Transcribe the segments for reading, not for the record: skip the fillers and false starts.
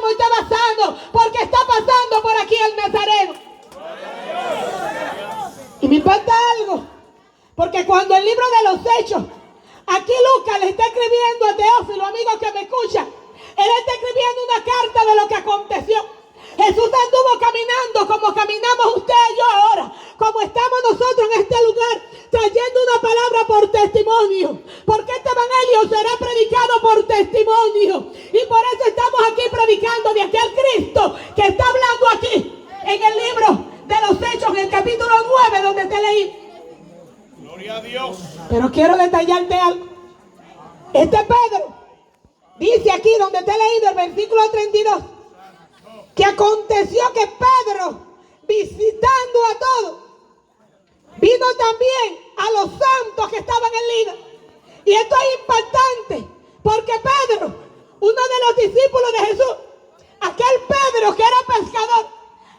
enfermo y te va sano, porque está pasando por aquí el Nazareno. Y me impacta algo, porque cuando el libro de los Hechos, aquí Lucas le está escribiendo a Teófilo, amigo que me escucha, él está escribiendo una carta de lo que aconteció. Jesús anduvo caminando como caminamos usted y yo ahora, como estamos nosotros en este lugar, trayendo una palabra por testimonio, porque este evangelio será predicado por testimonio, y por eso estamos aquí predicando de aquel Cristo que está hablando aquí en el libro de los Hechos, en el capítulo 9, donde te leí. Gloria a Dios. Pero quiero detallarte algo. Este Pedro dice aquí donde te he leído el versículo 32, que aconteció que Pedro, visitando a todos, vino también a los santos que estaban en Lida. Y esto es impactante, porque Pedro, uno de los discípulos de Jesús, aquel Pedro que era pescador,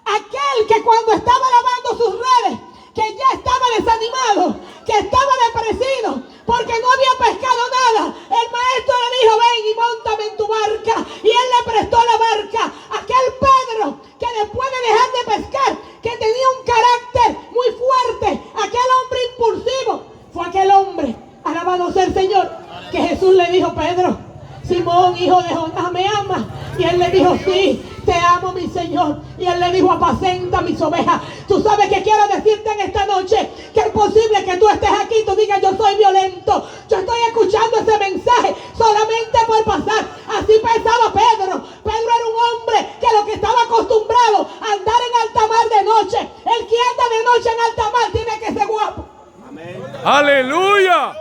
aquel que cuando estaba lavando sus redes, que ya estaba desanimado, que estaba depresivo, porque no había pescado nada, el maestro le dijo: ven y móntame en tu barca, y él le prestó la barca. Aquel Pedro que después de dejar de pescar, que tenía un carácter muy fuerte, aquel hombre impulsivo, fue aquel hombre, alabado sea el Señor, que Jesús le dijo: Pedro, Simón, hijo de Jonás, ¿me amas? Y él le dijo: sí, te amo, mi Señor. Y él le dijo: apacenta mis ovejas. Tú sabes que quiero decirte en esta noche, que es posible que tú estés aquí y tú digas: yo soy violento, yo estoy escuchando ese mensaje solamente por pasar. Así pensaba Pedro. Pedro era un hombre que lo que estaba acostumbrado a andar en alta mar de noche. El que anda de noche en alta mar tiene que ser guapo. Amén. ¡Aleluya!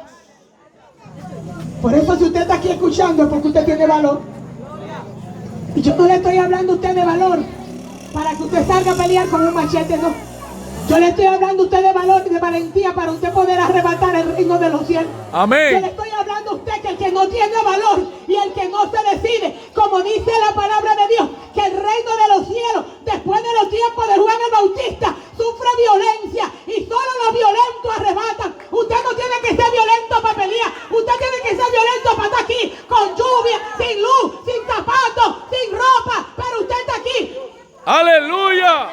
Por eso, si usted está aquí escuchando, es porque usted tiene valor. Y yo no le estoy hablando a usted de valor para que usted salga a pelear con un machete, no. Yo le estoy hablando a usted de valor y de valentía para usted poder arrebatar el reino de los cielos. Amén. Yo le estoy hablando a usted que el que no tiene valor y el que no se decide, como dice la palabra de Dios, que el reino de los cielos, después de los tiempos de Juan el Bautista, sufre violencia y solo los violentos arrebatan. Usted no tiene que ser violento para pelear. Usted tiene que ser violento para estar aquí con lluvia, sin luz, sin zapatos, sin ropa, pero usted está aquí. ¡Aleluya!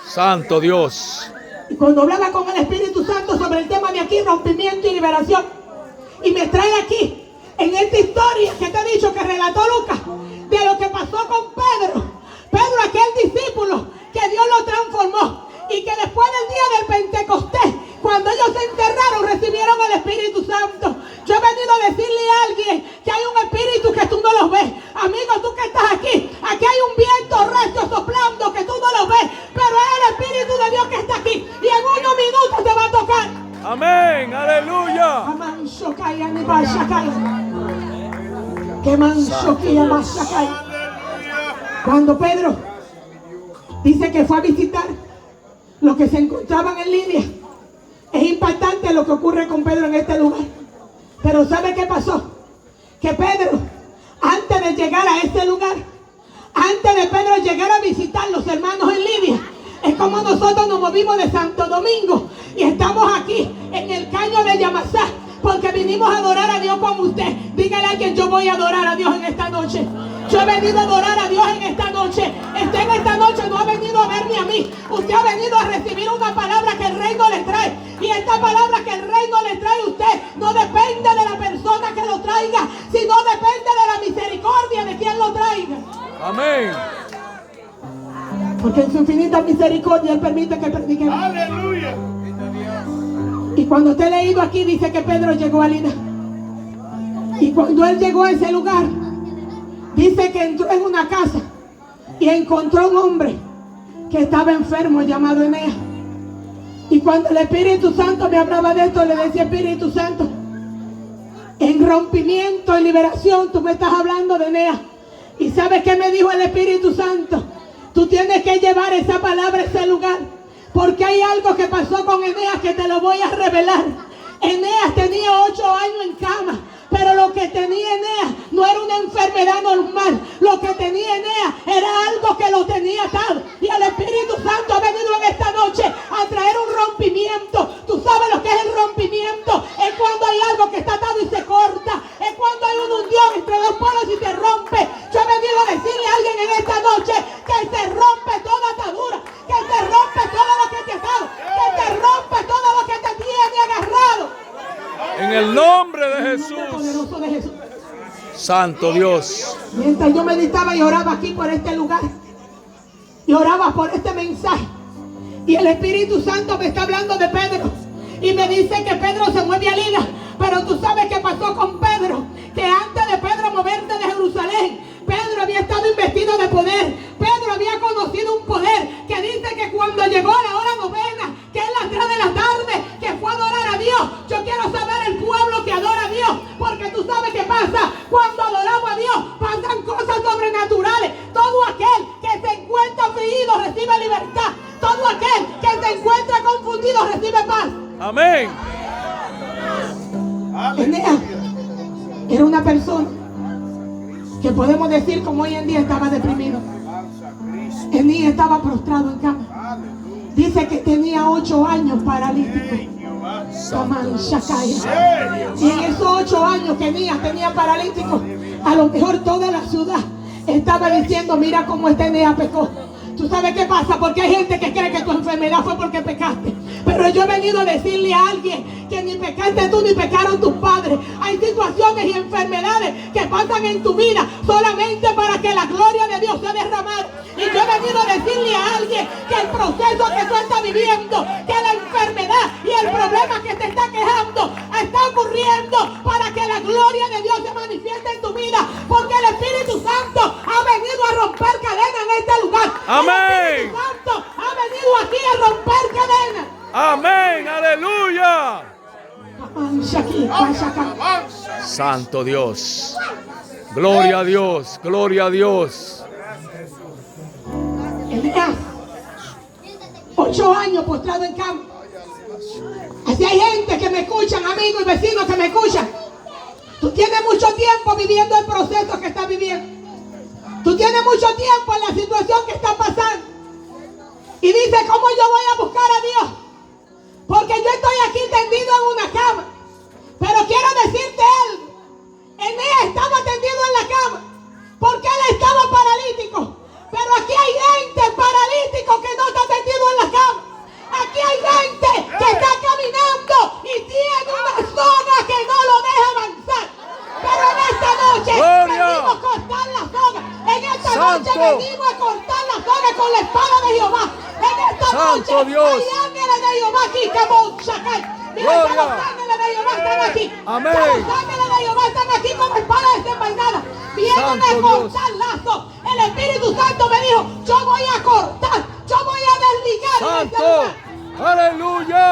Santo Dios. Y cuando hablaba con el Espíritu Santo sobre el tema de aquí, rompimiento y liberación, y me trae aquí, en esta historia que te he dicho que relató Lucas, de lo que pasó con Pedro. Pedro, aquel discípulo que Dios lo transformó, y que después del día del Pentecostés, cuando ellos se enterraron, recibieron el Espíritu Santo. Yo he venido a decirle a alguien que hay un espíritu que tú no lo ves. Amigo, tú que estás aquí hay un viento recio soplando que tú no lo ves, pero es el Espíritu de Dios que está aquí, y en unos minutos te va a tocar. Amén. Aleluya. Cuando Pedro dice que fue a visitar los que se encontraban en Lidia, es impactante lo que ocurre con Pedro en este lugar. Pero ¿sabe qué pasó? Que Pedro, antes de llegar a este lugar, antes de Pedro llegar a visitar los hermanos en Lidia, es como nosotros nos movimos de Santo Domingo y estamos aquí en el caño de Yamasá, porque vinimos a adorar a Dios con usted. Dígale a alguien: yo voy a adorar a Dios en esta noche. Yo he venido a adorar a Dios en esta noche. Usted en esta noche no ha venido a verme a mí. Usted ha venido a recibir una palabra que el reino le trae. Y esta palabra que el reino le trae a usted no depende de la persona que lo traiga, sino depende de la misericordia de quien lo traiga. Amén. Porque en su infinita misericordia Él permite que prediquemos. Aleluya. Y cuando te he leído aquí, dice que Pedro llegó a Lida. Y cuando él llegó a ese lugar, dice que entró en una casa y encontró un hombre que estaba enfermo llamado Eneas. Y cuando el Espíritu Santo me hablaba de esto, le decía: Espíritu Santo, en rompimiento y liberación tú me estás hablando de Eneas. ¿Y sabes qué me dijo el Espíritu Santo? Tú tienes que llevar esa palabra a ese lugar, porque hay algo que pasó con Eneas que te lo voy a revelar. Eneas tenía 8 años en cama, pero lo que tenía Eneas no era una enfermedad normal. Lo que tenía Eneas era algo que lo tenía atado. Y el Espíritu Santo ha venido en esta noche a traer un rompimiento. Tú sabes lo que es el rompimiento. Es cuando hay algo que está atado y se corta. Es cuando hay una unión entre dos polos y se rompe. Yo he venido a decirle a alguien Santo Dios. Mientras yo meditaba y oraba aquí por este lugar, y oraba por este mensaje, y el Espíritu Santo me está hablando de Pedro, y me dice que Pedro se mueve a Lida. Pero tú sabes qué pasó con Pedro, que antes de Pedro moverse de Jerusalén, Pedro había estado investido de poder. Pedro había conocido un poder que dice que cuando llegó la hora novena, que es las 3 de la tarde, que fue a adorar a Dios. Yo quiero saber el pueblo que adora a Dios, porque tú sabes qué pasa cuando adoramos a Dios. Pasan cosas sobrenaturales. Todo aquel que se encuentra afligido recibe libertad. Todo aquel que se encuentra confundido recibe paz. Amén. Eneas era una persona que podemos decir como hoy en día estaba deprimido. Eneas estaba prostrado en cama. Dice que tenía 8 años paralítico. Y en esos 8 años que Eneas tenía paralítico, a lo mejor toda la ciudad estaba diciendo: mira cómo este Eneas pecó. ¿Tú sabes qué pasa? Porque hay gente que cree que tu enfermedad fue porque pecaste. Pero yo he venido a decirle a alguien que ni pecaste tú ni pecaron tus padres. Hay situaciones y enfermedades que pasan en tu vida solamente para que la gloria de Dios sea derramada. Y yo he venido a decirle a alguien que el proceso que tú estás viviendo, que la enfermedad y el problema que te está quejando está ocurriendo para que la gloria de Dios se manifieste en tu vida. Porque el Espíritu Santo ha venido a romper cadenas en este lugar. Amén. El Espíritu Santo ha venido aquí a romper cadenas. Amén. Aleluya. Santo Dios. Gloria a Dios. Gloria a Dios. Eneas, 8 años postrado en cama. Así hay gente que me escuchan, amigos y vecinos que me escuchan. Tú tienes mucho tiempo viviendo el proceso que estás viviendo. Tú tienes mucho tiempo en la situación que está pasando. Y dices: ¿cómo yo voy a buscar a Dios? Porque yo estoy aquí tendido en una cama. Pero quiero decirte algo. Eneas estaba tendido en la cama porque él estaba paralítico. Pero aquí hay gente paralítico que no está tendido en la cama. Aquí hay gente que está caminando y tiene una soga que no lo deja avanzar. Pero en esta noche venimos a cortar la soga. En esta noche venimos a cortar la soga con la espada de Jehová. En esta noche hay ángeles de Jehová aquí que monchacan. Mira que los ángeles de Jehová están aquí. Amén. Los ángeles de Jehová están aquí con espada desenvainada. Vienen a cortar lazos. El Espíritu Santo me dijo: yo voy a cortar, yo voy a desligar. Santo. Aleluya.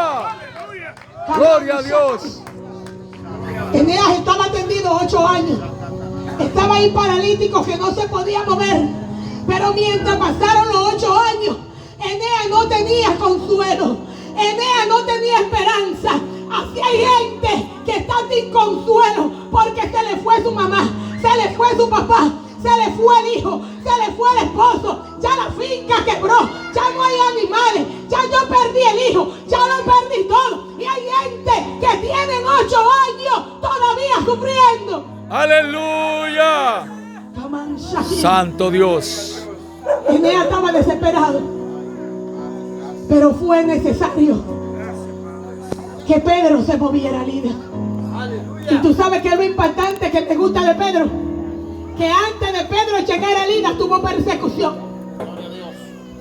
Gloria a Dios. Eneas estaba tendido 8 años. Estaba ahí paralítico que no se podía mover. Pero mientras pasaron los 8 años, Eneas no tenía consuelo. Eneas no tenía esperanza. Así hay gente que está sin consuelo porque se le fue su mamá, se le fue su papá, se le fue el hijo, se le fue el esposo, ya la finca quebró, ya no hay animales, ya yo perdí el hijo, ya lo perdí todo. Y hay gente que tienen 8 años todavía sufriendo. Aleluya. Santo Dios. Eneas estaba desesperado, pero fue necesario que Pedro se moviera a Lida. Y tú sabes que es lo impactante que te gusta de Pedro, que antes de Pedro llegar a Lida tuvo persecución.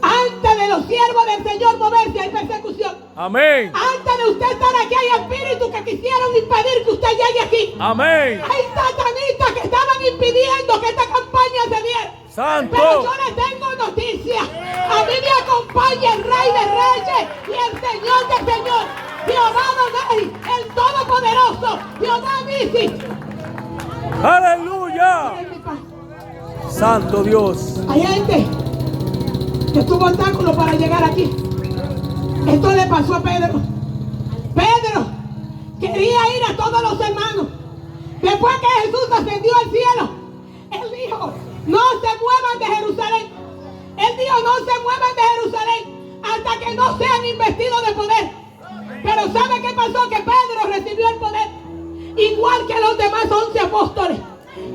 Antes de los siervos del Señor moverse hay persecución. Amén. Antes de usted estar aquí hay espíritus que quisieron impedir que usted llegue aquí. Amén. Hay satanistas que estaban impidiendo que esta campaña se diera. Santo. Pero yo les tengo noticias. A mí me acompaña el Rey de Reyes y el Señor de Señor, Jehová Adonai, el Todopoderoso, Jehová Nisi. Aleluya. Santo Dios. Hay gente que tuvo obstáculos para llegar aquí. Esto le pasó a Pedro. Pedro quería ir a todos los hermanos. Después que Jesús ascendió al cielo, él dijo: no se muevan de Jerusalén. Él dijo: no se muevan de Jerusalén hasta que no sean investidos de poder. Pero ¿sabe qué pasó? Que Pedro recibió el poder, igual que los demás 11 apóstoles.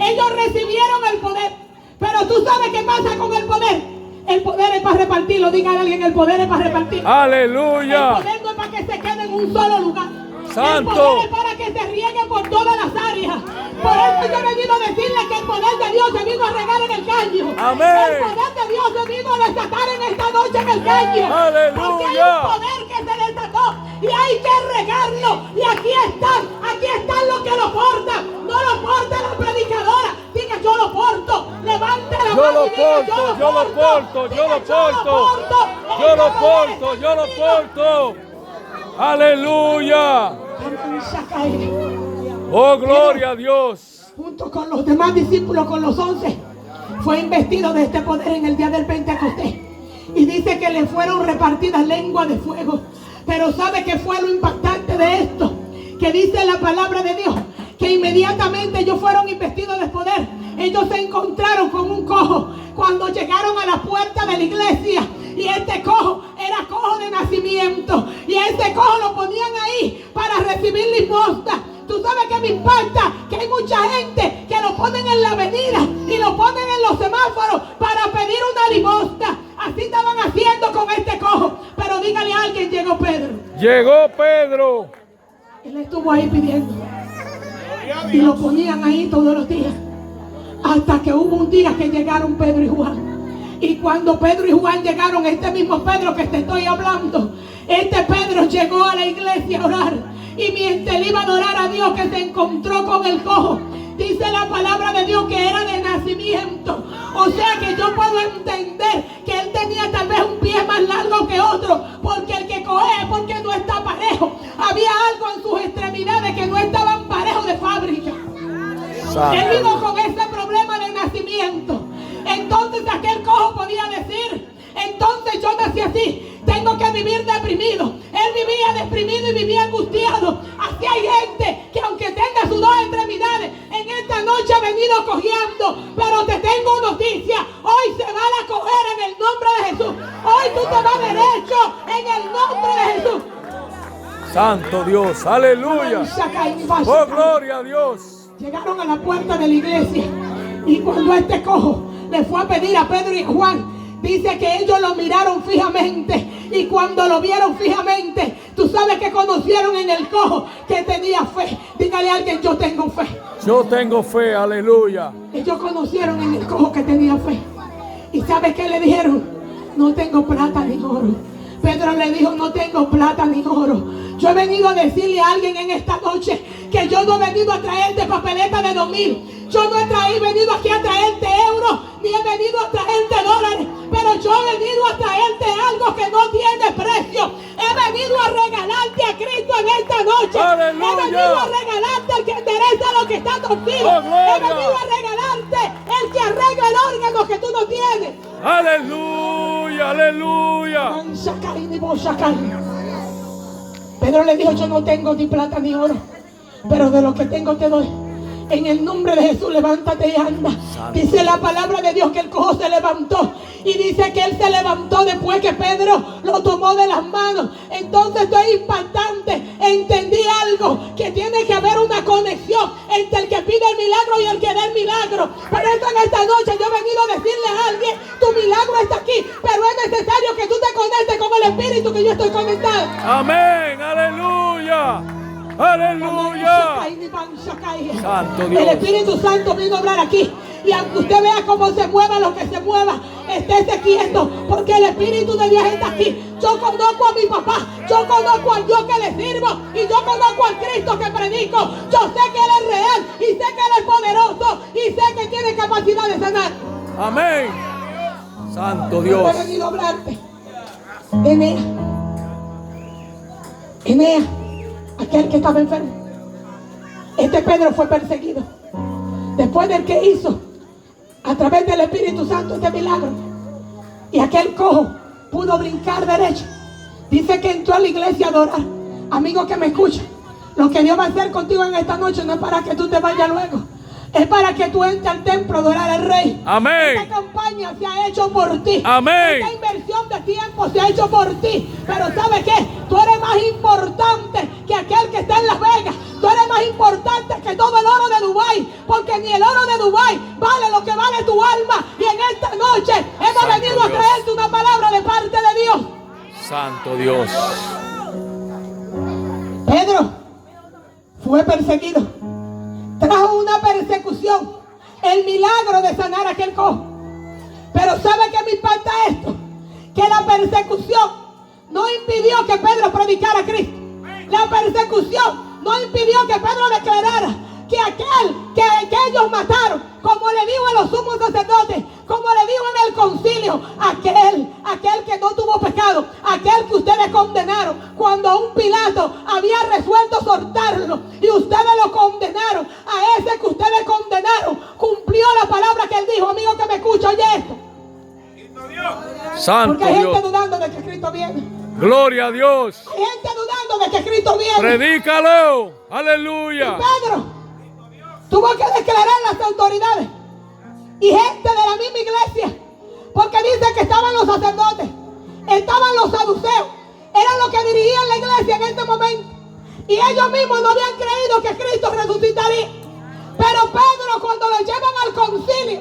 Ellos recibieron el poder. Pero tú sabes qué pasa con el poder. El poder es para repartirlo. Diga a alguien: el poder es para repartir. Aleluya. El poder no es para que se quede en un solo lugar. Santo. El poder es para que se riegue por todas las áreas. Por eso yo he venido a decirle que el poder de Dios se vino a regar en el caño. Amén. El poder de Dios se vino a desatar en esta noche en el caño. Aleluya. Porque hay un poder que se desató y hay que regarlo. Y aquí están los que lo portan. No lo porta la predicadora. Diga, yo lo porto. Levante la Yo mano lo y diga, porto, yo lo porto, yo lo porto. Yo lo porto, yo lo porto. Aleluya. Oh, gloria a Dios. Junto con los demás discípulos, con los 11, fue investido de este poder en el día del Pentecostés. Y dice que le fueron repartidas lenguas de fuego. Pero ¿sabe qué fue lo impactante de esto? Que dice la palabra de Dios que inmediatamente ellos fueron investidos de poder. Ellos se encontraron con un cojo cuando llegaron a la puerta de la iglesia. Y este cojo era cojo de nacimiento. Y este cojo lo ponían ahí para recibir limosna. Tú sabes que me impacta que hay mucha gente que lo ponen en la avenida y lo ponen en los semáforos para pedir una limosna. Así estaban haciendo con este cojo. Pero dígale a alguien, llegó Pedro. Llegó Pedro. Él estuvo ahí pidiendo. Y lo ponían ahí todos los días. Hasta que hubo un día que llegaron Pedro y Juan. Y cuando Pedro y Juan llegaron, este mismo Pedro que te estoy hablando, este Pedro llegó a la iglesia a orar. Y mientras él iba a adorar a Dios, que se encontró con el cojo, dice la palabra de Dios que era de nacimiento. O sea que yo puedo entender que él tenía tal vez un pie más largo que otro, porque el que coge es porque no está parejo. Había algo en sus extremidades que no estaban parejos de fábrica. Él vino con ese problema de nacimiento. Entonces aquel cojo podía decir, entonces yo nací así, tengo que vivir deprimido. Él vivía deprimido y vivía angustiado. Así hay gente que aunque tenga sus dos extremidades, en esta noche ha venido cojeando. Pero te tengo noticia, hoy se van a coger en el nombre de Jesús. Hoy tú te vas derecho en el nombre de Jesús. Santo Dios, aleluya. Oh, gloria a Dios. Llegaron a la puerta de la iglesia. Y cuando este cojo le fue a pedir a Pedro y a Juan, dice que ellos lo miraron fijamente. Y cuando lo vieron fijamente, tú sabes que conocieron en el cojo que tenía fe. Dígale a alguien, yo tengo fe. Yo tengo fe, aleluya. Ellos conocieron en el cojo que tenía fe. ¿Y sabes qué le dijeron? No tengo plata ni oro. Pedro le dijo, no tengo plata ni oro. Yo he venido a decirle a alguien en esta noche que yo no he venido a traerte papeleta de 2000. Yo no he venido aquí a traerte euros, ni he venido a traerte dólares. Pero yo he venido a traerte algo que no tiene precio. He venido a regalarte a Cristo en esta noche. ¡Aleluya! He venido a regalarte el que endereza lo que está torcido. ¡Oh, gloria! He venido a regalarte el que arregla el órgano que tú no tienes. Aleluya, aleluya. Pedro le dijo, yo no tengo ni plata ni oro, pero de lo que tengo te doy. En el nombre de Jesús, levántate y anda. Dice la palabra de Dios que el cojo se levantó. Y dice que él se levantó después que Pedro lo tomó de las manos. Entonces esto es impactante. Entendí algo, que tiene que haber una conexión entre el que pide el milagro y el que da el milagro. Por eso en esta noche yo he venido a decirle a alguien, tu milagro está aquí, pero es necesario que tú te conectes con el Espíritu que yo estoy conectado. Amén, aleluya. Aleluya. Santo Dios. El Espíritu Santo vino a hablar aquí. Y aunque usted vea cómo se mueva lo que se mueva, estése quieto, porque el Espíritu de Dios está aquí. Yo conozco a mi papá, yo conozco al Dios que le sirvo, y yo conozco al Cristo que predico. Yo sé que Él es real, y sé que Él es poderoso, y sé que tiene capacidad de sanar. Amén. Santo Yo Dios. he venido a hablarte de Enea, aquel que estaba enfermo. Este Pedro fue perseguido después del que hizo a través del Espíritu Santo este milagro, y aquel cojo pudo brincar derecho. Dice que entró a la iglesia a adorar. Amigo que me escucha, lo que Dios va a hacer contigo en esta noche no es para que tú te vayas luego, es para que tú entres al templo a adorar al Rey. Amén. Esta campaña se ha hecho por ti. Amén. Esta inversión de tiempo se ha hecho por ti. Pero ¿sabes qué? Tú eres más importante que aquel que está en Las Vegas. Tú eres más importante que todo el oro de Dubái, porque ni el oro de Dubái vale lo que vale tu alma. Y en esta noche hemos Santo venido a Dios. traerte una palabra de parte de Dios. Santo Dios. Pedro fue perseguido. Trajo una persecución, el milagro de sanar a aquel cojo. Pero ¿sabe qué me impacta esto? Que la persecución no impidió que Pedro predicara a Cristo. La persecución no impidió que Pedro declarara que aquel que ellos mataron, como le dijo a los sumos sacerdotes, como le dijo en el concilio, aquel que no tuvo pecado, aquel que ustedes condenaron, cuando un Pilato había resuelto soltarlo y ustedes lo condenaron, a ese que ustedes condenaron, cumplió la palabra que él dijo. Amigo que me escucha, oye esto. Santo Porque hay gente Dios. dudando de que Cristo viene. Gloria a Dios. Hay gente dudando de que Cristo viene. Predícalo. Aleluya. Pedro tuvo que declarar las autoridades y gente de la misma iglesia, porque dice que estaban los sacerdotes, estaban los saduceos, eran los que dirigían la iglesia en este momento, y ellos mismos no habían creído que Cristo resucitaría. Pero Pedro, cuando lo llevan al concilio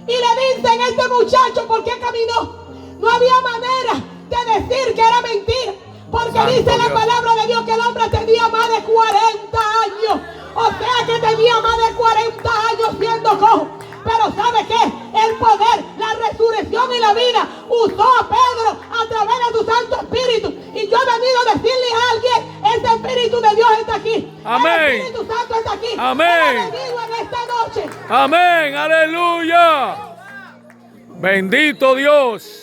y le dicen, este muchacho, ¿por qué caminó? No había manera de decir que era mentira, porque Santo dice la Dios. palabra de Dios que el hombre tenía más de 40 años. O sea que tenía más de 40 años siendo cojo. Pero ¿sabe qué? El poder, la resurrección y la vida usó a Pedro a través de su Santo Espíritu. Y yo he venido a decirle a alguien, ese Espíritu de Dios está aquí. Amén. El Espíritu Santo está aquí. Amén. Él ha venido en esta noche. Amén. Aleluya. Bendito Dios.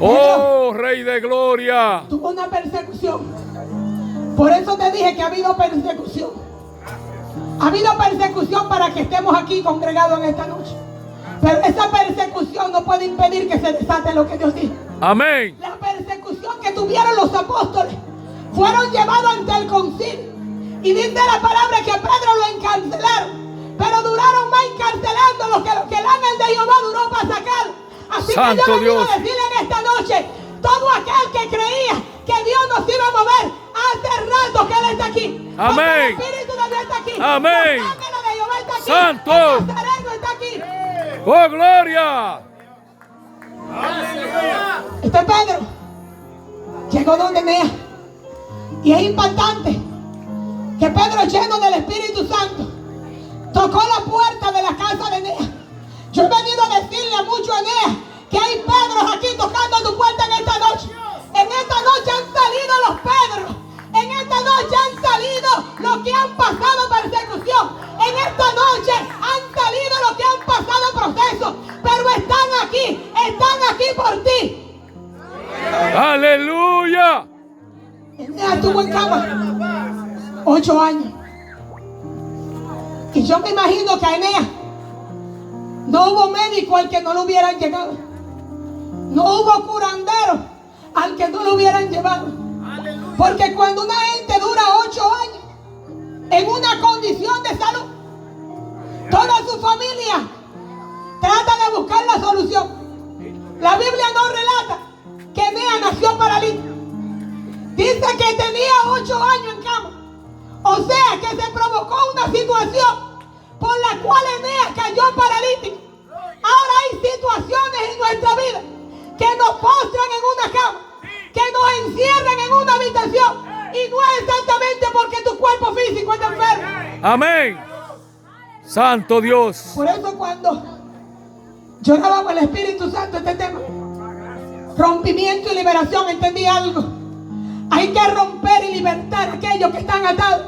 Oh, Rey de Gloria. Tuvo una persecución. Por eso te dije que ha habido persecución. Ha habido persecución para que estemos aquí congregados en esta noche. Pero esa persecución no puede impedir que se desate lo que Dios dijo. Amén. La persecución que tuvieron los apóstoles, fueron llevados ante el concilio. Y dice la palabra que a Pedro lo encarcelaron. Pero duraron más encarcelándolo que lo que el ángel de Jehová duró para sacarlo. Así Santo que yo vengo Dios. a decirle en esta noche, todo aquel que creía que Dios nos iba a mover, hace rato que Él está aquí. Amén. Porque el Espíritu de Dios está aquí. Amén. El ángel de Jehová está aquí. Santo. El Nazareno está aquí. Oh, gloria. Este Pedro llegó donde Eneas. Y es impactante que Pedro, lleno del Espíritu Santo, tocó la puerta de la casa de Eneas. Yo he venido a decirle a muchos Eneas que hay Pedros aquí tocando tu puerta en esta noche. En esta noche han salido los Pedros. En esta noche han salido los que han pasado persecución. En esta noche han salido los que han pasado procesos. Pero están aquí por ti. Aleluya. Eneas estuvo en cama 8 años. Y yo me imagino que a Eneas no hubo médico al que no lo hubieran llegado. No hubo curandero al que no lo hubieran llevado. Porque cuando una gente dura 8 años en una condición de salud, toda su familia trata de buscar la solución. La Biblia no relata que Eneas nació paralítico. Dice que tenía 8 años en cama. O sea que se provocó una situación por la cual Eneas cayó paralítico. Ahora hay situaciones en nuestra vida que nos postran en una cama, que nos encierran en una habitación, y no es exactamente porque tu cuerpo físico está enfermo. Amén. Santo Dios. Por eso cuando yo oraba con el Espíritu Santo este tema, rompimiento y liberación, entendí algo. Hay que romper y libertar a aquellos que están atados.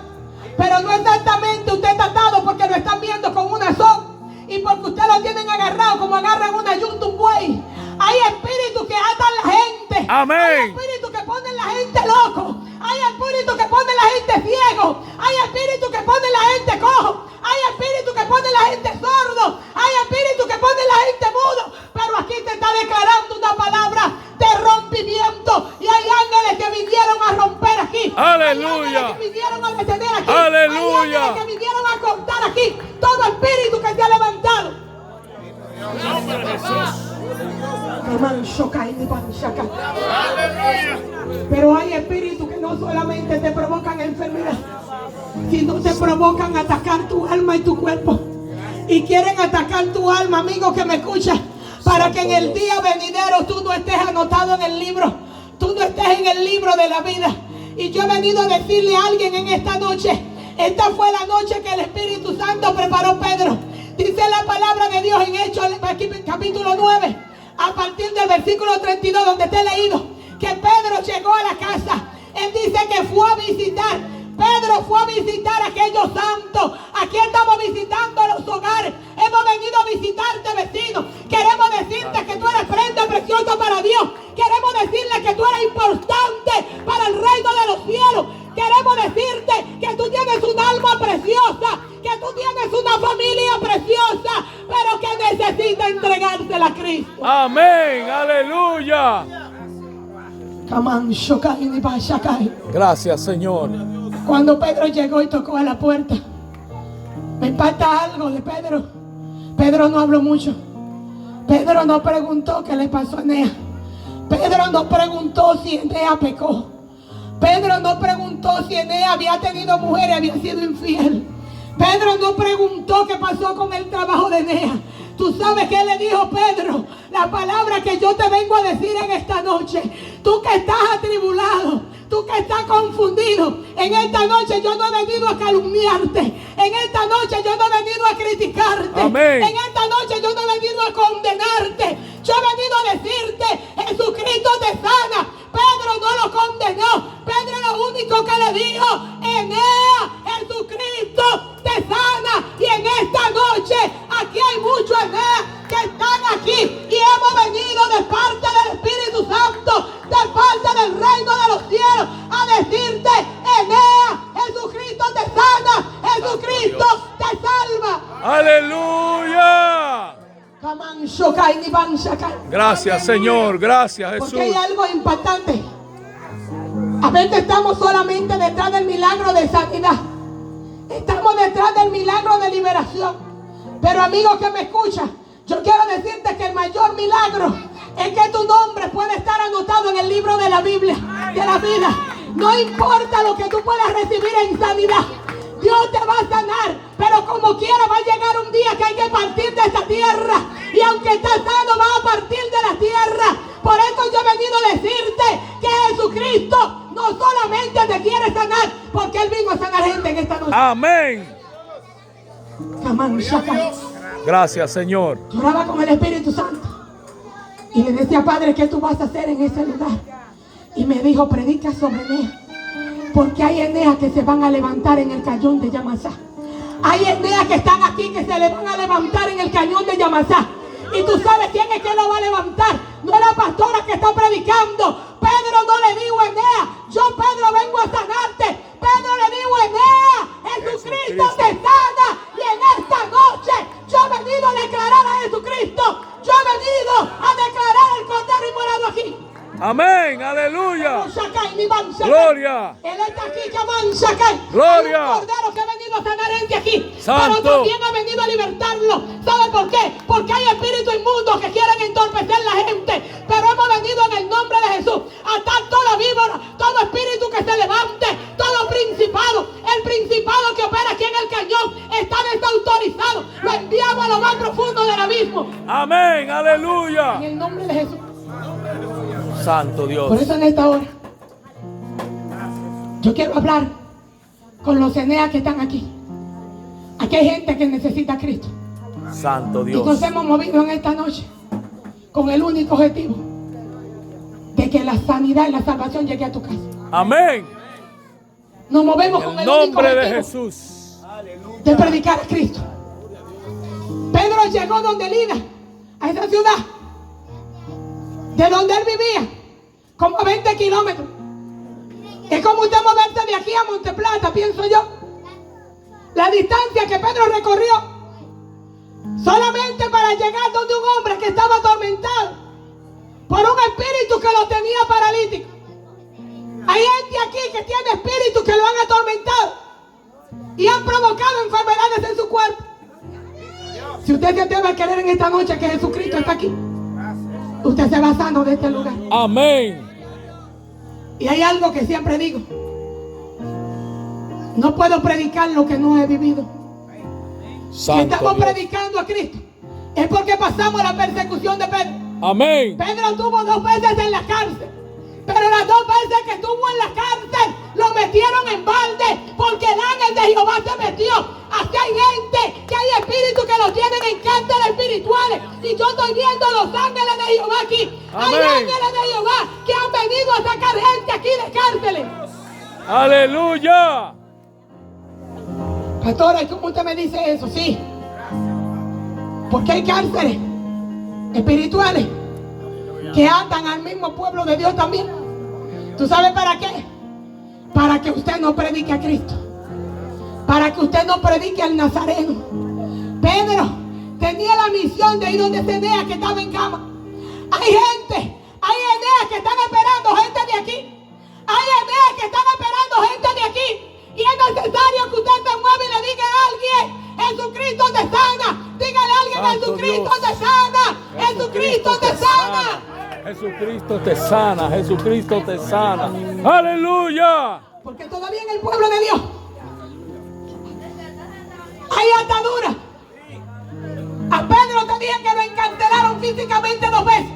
Pero no exactamente usted está atado porque lo están viendo con una soga y porque usted lo tienen agarrado como agarran una yunta, un buey. Hay espíritus que atan a la gente. Amén. Hay espíritus que ponen la gente loco. Hay espíritus que ponen la gente ciego. Hay espíritus que ponen la gente cojo. Hay espíritus que ponen la gente sordo. Hay espíritus que ponen la gente mudo. Pero aquí te está declarando una palabra de rompimiento. Y hay ángeles que vinieron a romper aquí. Aleluya. Hay ángeles que vinieron a detener aquí. Aleluya. Hay ángeles que vinieron a cortar aquí todo espíritu que se ha levantado. Pero hay espíritus que no solamente te provocan enfermedad, sino te provocan atacar tu alma y tu cuerpo. Y quieren atacar tu alma, amigo que me escucha, para que en el día venidero tú no estés anotado en el libro. Tú no estés en el libro de la vida. Y yo he venido a decirle a alguien en esta noche Esta fue la noche que el Espíritu Santo preparó Pedro. Dice la palabra de Dios en Hechos capítulo 9, a partir del versículo 32, donde te he leído que Pedro llegó a la casa. Él dice que fue a visitar. Pedro fue a visitar a aquellos santos. Aquí estamos visitando los hogares. Hemos venido a visitarte, vecino. Queremos decirte que tú eres prenda preciosa para Dios. Queremos decirle que tú eres importante para el reino de los cielos. Queremos decirte que tú tienes un alma preciosa, que tú tienes una familia preciosa, pero que necesita entregársela a Cristo. Amén, aleluya. Gracias, Señor. Cuando Pedro llegó y tocó a la puerta, me impacta algo de Pedro. Pedro no habló mucho. Pedro no preguntó qué le pasó a Enea. Pedro no preguntó si Enea pecó. Pedro no preguntó si Enea había tenido mujer y había sido infiel. Pedro no preguntó qué pasó con el trabajo de Enea. Tú sabes qué le dijo Pedro. La palabra que yo te vengo a decir en esta noche. Tú que estás atribulado, tú que estás confundido, en esta noche yo no he venido a calumniarte. En esta noche yo no he venido a criticarte. Amén. En esta noche yo no he venido a condenarte. Yo he venido a decirte, Jesucristo te sana. Pedro no lo condenó. Pedro lo único que le dijo, Enea, Jesucristo te sana. Y en esta noche aquí hay muchos Enea que están aquí y hemos venido de parte del Espíritu Santo, de parte del reino de los cielos, a decirte, Enea, Jesucristo te sana, Jesucristo te salva. Aleluya. Gracias, Señor. Gracias, Jesús. Porque hay algo impactante. A veces estamos solamente detrás del milagro de sanidad. Estamos detrás del milagro de liberación. Pero amigo que me escucha, yo quiero decirte que el mayor milagro es que tu nombre puede estar anotado en el libro de la Biblia, de la vida. No importa lo que tú puedas recibir en sanidad, Dios te va a sanar, pero como quiera va a llegar un día que hay que partir de esta tierra. Y aunque estás sano, va a partir de la tierra. Por eso yo he venido a decirte que Jesucristo no solamente te quiere sanar, porque Él vino a sanar gente en esta noche. Amén. Gracias, Señor. Yo oraba con el Espíritu Santo y le decía, Padre, ¿qué tú vas a hacer en ese lugar? Y me dijo, predica sobre Enea, porque hay Eneas que se van a levantar en el cañón de Yamasá. Hay Eneas que están aquí que se le van a levantar en el cañón de Yamasá. Y tú sabes quién es que lo va a levantar. No es la pastora que está predicando. Pedro no le dijo, Enea, yo Pedro vengo a sanarte. Pedro le dijo, Enea, Jesucristo te sana. Y en esta noche yo he venido a declarar a Jesucristo. Yo he venido a declarar el Cordero inmolado aquí. Amén, aleluya. Gloria. Él está aquí, Camanzacay. Gloria. Hay un Cordero que ha venido a sanar gente aquí. Santo. Pero también ha venido a libertarlo. ¿Sabe por qué? Porque hay espíritus inmundos que quieren entorpecer la gente. Pero hemos venido en el nombre de Jesús a atar toda víbora, todo espíritu que se levante, todo principado. El principado que opera aquí en el cañón está desautorizado. Lo enviamos a lo más profundo del abismo. Amén, aleluya. En el nombre de Jesús. Santo Dios. Por eso en esta hora yo quiero hablar con los Eneas que están aquí. Aquí hay gente que necesita a Cristo. Santo Dios. Y nos hemos movido en esta noche con el único objetivo de que la sanidad y la salvación llegue a tu casa. Amén. Nos movemos con En el el único nombre de objetivo Jesús. de predicar a Cristo. Pedro llegó donde Lida, a esa ciudad de donde él vivía, como a 20 kilómetros. Es como usted moverse de aquí a Monteplata, pienso yo. La distancia que Pedro recorrió solamente para llegar donde un hombre que estaba atormentado por un espíritu que lo tenía paralítico. Hay gente aquí que tiene espíritus que lo han atormentado y han provocado enfermedades en su cuerpo. Si usted se atreve a creer en esta noche que Jesucristo está aquí, usted se va sano de este lugar. Amén. Y hay algo que siempre digo: no puedo predicar lo que no he vivido. Si estamos predicando a Cristo, es porque pasamos la persecución de Pedro. Amén. Pedro estuvo 2 veces en la cárcel, pero las 2 veces que estuvo en la cárcel, lo metieron en balde, porque el ángel de Jehová se metió. Así hay gente, que hay espíritus que los tienen en cárceles espirituales, y yo estoy viendo los ángeles de Jehová aquí. Amén. Hay ángeles de Jehová que han venido a sacar gente aquí de cárceles. Aleluya. Pastora, ¿y cómo usted me dice eso? Sí, porque hay cárceles espirituales que andan al mismo pueblo de Dios también. ¿Tú sabes para qué? Para que usted no predique a Cristo, para que usted no predique al Nazareno. Pedro tenía la misión de ir donde Eneas, que estaba en cama. Hay gente, hay Eneas que están esperando gente de aquí. Hay Eneas que están esperando gente de aquí. Y es necesario que usted se mueva y le diga a alguien: Jesucristo te sana. Dígale a alguien: Santo Jesucristo Dios. te sana. Jesucristo te sana. Jesucristo te sana. Jesucristo te sana. Aleluya. Porque todavía en el pueblo de Dios hay ataduras. A Pedro te dije que lo encarcelaron físicamente 2 veces.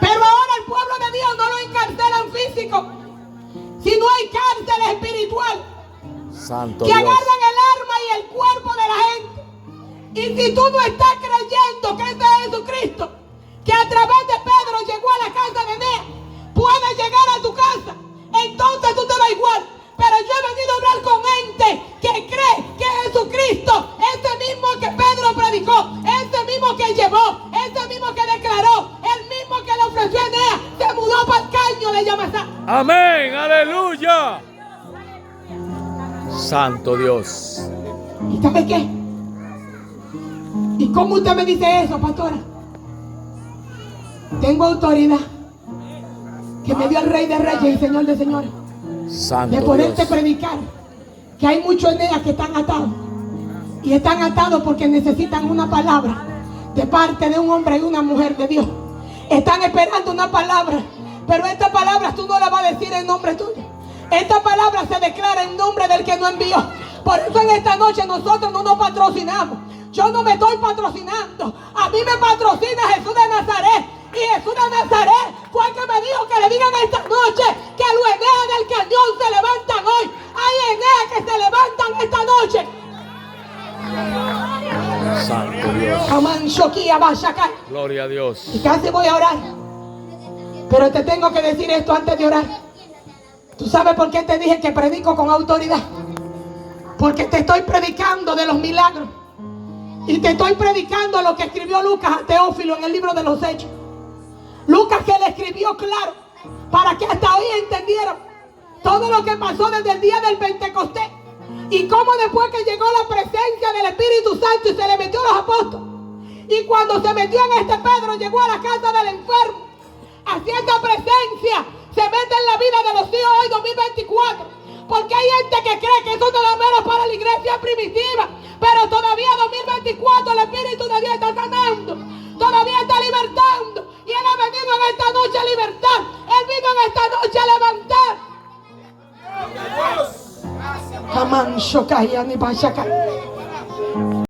Pero ahora el pueblo de Dios no lo encarcelan físico, sino hay cárceles espirituales Santo que Dios. agarran el alma y el cuerpo de la gente. Y si tú no estás creyendo que este es Jesucristo, que a través de Pedro llegó a la casa de Eneas, puede llegar a tu casa, entonces tú te da igual. Pero yo he venido a hablar con gente que cree que Jesucristo, ese mismo que Pedro predicó, ese mismo que llevó, ese mismo que declaró, el mismo que le ofreció a Eneas, se mudó para el caño de Yamasá. Amén. Aleluya. Santo Dios. ¿Y sabe qué? ¿Y cómo usted me dice eso, pastora? Tengo autoridad que me dio el Rey de Reyes y Señor de Señores, Santo de poderte Dios. predicar que hay muchos Eneas que están atados. Y están atados porque necesitan una palabra de parte de un hombre y una mujer de Dios. Están esperando una palabra, pero esta palabra tú no la vas a decir en nombre tuyo. Esta palabra se declara en nombre del que no envió. Por eso en esta noche nosotros no nos patrocinamos. Yo no me estoy patrocinando. A mí me patrocina Jesús de Nazaret. Y Jesús de Nazaret fue el que me dijo que le digan esta noche que los Eneas del cañón se levantan hoy. Hay Eneas que se levantan esta noche. Santo Dios. Amán Shokia Bashakay. Gloria a Dios. Y casi voy a orar, pero te tengo que decir esto antes de orar. ¿Tú sabes por qué te dije que predico con autoridad? Porque te estoy predicando de los milagros. Y te estoy predicando lo que escribió Lucas a Teófilo en el libro de los Hechos. Lucas, que le escribió claro, para que hasta hoy entendieron todo lo que pasó desde el día del Pentecostés. Y cómo después que llegó la presencia del Espíritu Santo y se le metió a los apóstoles. Y cuando se metió en este Pedro, llegó a la casa del enfermo. Así esta presencia se mete en la vida de los hijos hoy 2024. Porque hay gente que cree que eso no es menos para la iglesia primitiva. Pero todavía 2024 el Espíritu de Dios está sanando. Todavía está libertando. Y Él ha venido en esta noche a libertar. Él vino en esta noche a levantar. Amán Shokaya ni Bashakay.